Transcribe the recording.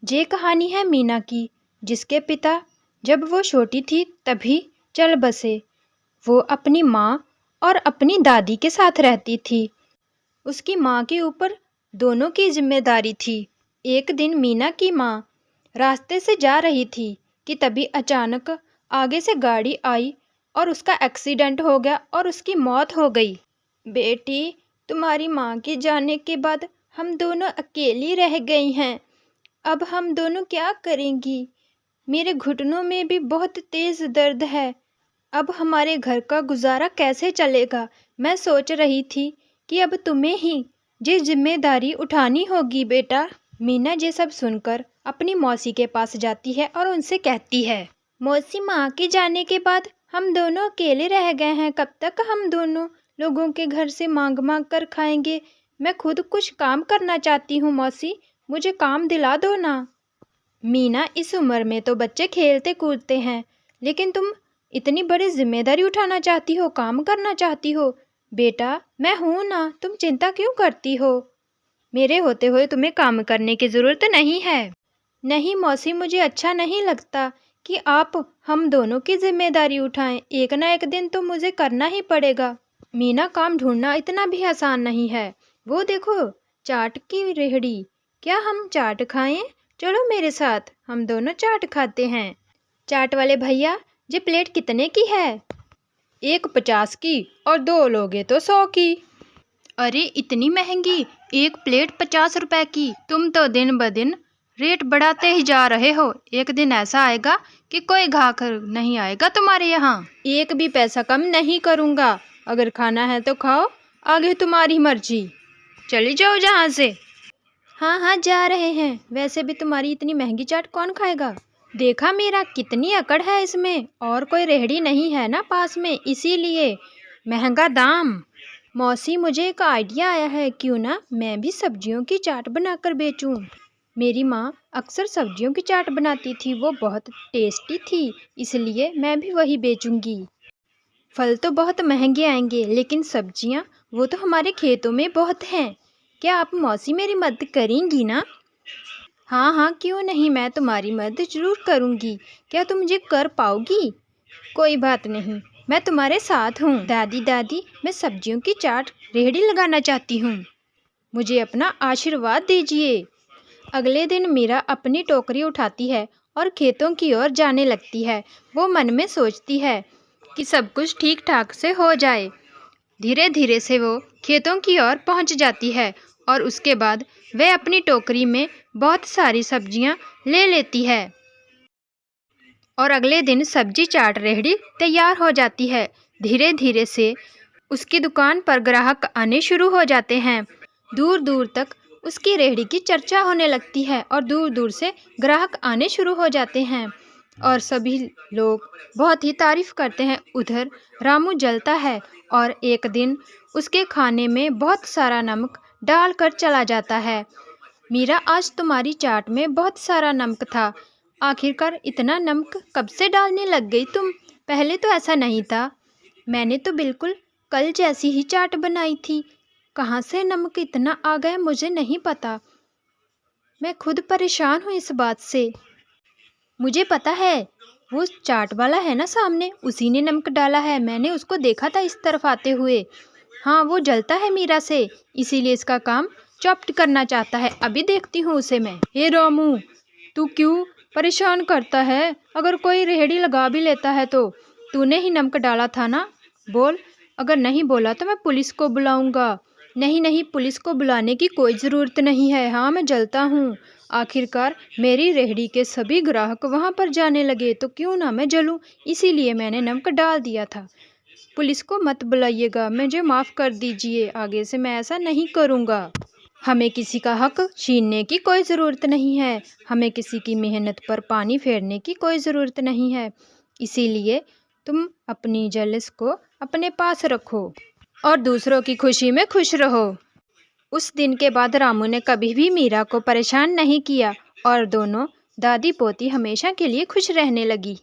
ये कहानी है मीना की, जिसके पिता जब वो छोटी थी तभी चल बसे। वो अपनी माँ और अपनी दादी के साथ रहती थी। उसकी माँ के ऊपर दोनों की जिम्मेदारी थी। एक दिन मीना की माँ रास्ते से जा रही थी कि तभी अचानक आगे से गाड़ी आई और उसका एक्सीडेंट हो गया और उसकी मौत हो गई। बेटी, तुम्हारी माँ के जाने के बाद हम दोनों अकेली रह गई हैं। अब हम दोनों क्या करेंगी? मेरे घुटनों में भी बहुत तेज दर्द है। अब हमारे घर का गुजारा कैसे चलेगा? मैं सोच रही थी कि अब तुम्हें ही ये जिम्मेदारी उठानी होगी बेटा। मीना ये सब सुनकर अपनी मौसी के पास जाती है और उनसे कहती है, मौसी, माँ के जाने के बाद हम दोनों अकेले रह गए हैं। कब तक हम दोनों लोगों के घर से मांग मांग कर खाएंगे? मैं खुद कुछ काम करना चाहती हूँ मौसी, मुझे काम दिला दो ना। मीना, इस उम्र में तो बच्चे खेलते कूदते हैं, लेकिन तुम इतनी बड़ी जिम्मेदारी उठाना चाहती हो, काम करना चाहती हो। बेटा, मैं हूं ना, तुम चिंता क्यों करती हो? मेरे होते हुए तुम्हें काम करने की ज़रूरत नहीं है। नहीं मौसी, मुझे अच्छा नहीं लगता कि आप हम दोनों की जिम्मेदारी उठाएं। एक ना एक दिन तो मुझे करना ही पड़ेगा। मीना, काम ढूंढना इतना भी आसान नहीं है। वो देखो, चाट की रेहड़ी। क्या हम चाट खाएं? चलो मेरे साथ, हम दोनों चाट खाते हैं। चाट वाले भैया, ये प्लेट कितने की है? एक 50 की और 2 लोगे तो 100 की। अरे इतनी महंगी, एक प्लेट 50 रुपए की। तुम तो दिन ब दिन रेट बढ़ाते ही जा रहे हो। एक दिन ऐसा आएगा कि कोई ग्राहक नहीं आएगा तुम्हारे यहाँ। एक भी पैसा कम नहीं करूँगा। अगर खाना है तो खाओ, आगे तुम्हारी मर्जी। चली जाओ जहाँ से। हाँ हाँ, जा रहे हैं। वैसे भी तुम्हारी इतनी महंगी चाट कौन खाएगा? देखा मेरा, कितनी अकड़ है इसमें। और कोई रेहड़ी नहीं है ना पास में, इसीलिए महंगा दाम। मौसी, मुझे एक आइडिया आया है, क्यों ना मैं भी सब्जियों की चाट बनाकर बेचूं। मेरी माँ अक्सर सब्जियों की चाट बनाती थी, वो बहुत टेस्टी थी, इसलिए मैं भी वही बेचूंगी। फल तो बहुत महंगे आएंगे, लेकिन सब्जियाँ वो तो हमारे खेतों में बहुत हैं। क्या आप मौसी मेरी मदद करेंगी ना? हाँ हाँ, क्यों नहीं, मैं तुम्हारी मदद जरूर करूँगी। क्या तुम मुझे कर पाओगी? कोई बात नहीं, मैं तुम्हारे साथ हूँ। दादी दादी, मैं सब्जियों की चाट रेहड़ी लगाना चाहती हूँ, मुझे अपना आशीर्वाद दीजिए। अगले दिन मीरा अपनी टोकरी उठाती है और खेतों की ओर जाने लगती है। वो मन में सोचती है कि सब कुछ ठीक ठाक से हो जाए। धीरे धीरे से वो खेतों की ओर पहुंच जाती है और उसके बाद वह अपनी टोकरी में बहुत सारी सब्जियां ले लेती है। और अगले दिन सब्जी चाट रेहड़ी तैयार हो जाती है। धीरे धीरे से उसकी दुकान पर ग्राहक आने शुरू हो जाते हैं। दूर दूर तक उसकी रेहड़ी की चर्चा होने लगती है और दूर दूर से ग्राहक आने शुरू हो जाते हैं और सभी लोग बहुत ही तारीफ करते हैं। उधर रामू जलता है और एक दिन उसके खाने में बहुत सारा नमक डालकर चला जाता है। मीरा, आज तुम्हारी चाट में बहुत सारा नमक था। आखिरकार इतना नमक कब से डालने लग गई तुम? पहले तो ऐसा नहीं था। मैंने तो बिल्कुल कल जैसी ही चाट बनाई थी। कहाँ से नमक इतना आ गया मुझे नहीं पता। मैं खुद परेशान हूँ इस बात से। मुझे पता है, वो चाट वाला है ना सामने, उसी ने नमक डाला है। मैंने उसको देखा था इस तरफ आते हुए। हाँ, वो जलता है मीरा से, इसीलिए इसका काम चॉप्ट करना चाहता है। अभी देखती हूँ उसे मैं। हे रामू, तू क्यों परेशान करता है? अगर कोई रेहड़ी लगा भी लेता है तो तूने ही नमक डाला था ना? बोल, अगर नहीं बोला तो मैं पुलिस को बुलाऊंगा। नहीं नहीं, पुलिस को बुलाने की कोई ज़रूरत नहीं है। हाँ, मैं जलता हूँ। आखिरकार मेरी रेहड़ी के सभी ग्राहक वहाँ पर जाने लगे तो क्यों ना मैं जलूं, इसीलिए मैंने नमक डाल दिया था। पुलिस को मत बुलाइएगा, मुझे माफ़ कर दीजिए, आगे से मैं ऐसा नहीं करूँगा। हमें किसी का हक छीनने की कोई ज़रूरत नहीं है। हमें किसी की मेहनत पर पानी फेरने की कोई ज़रूरत नहीं है। इसीलिए तुम अपनी जलिस को अपने पास रखो और दूसरों की खुशी में खुश रहो। उस दिन के बाद रामू ने कभी भी मीरा को परेशान नहीं किया और दोनों दादी पोती हमेशा के लिए खुश रहने लगी।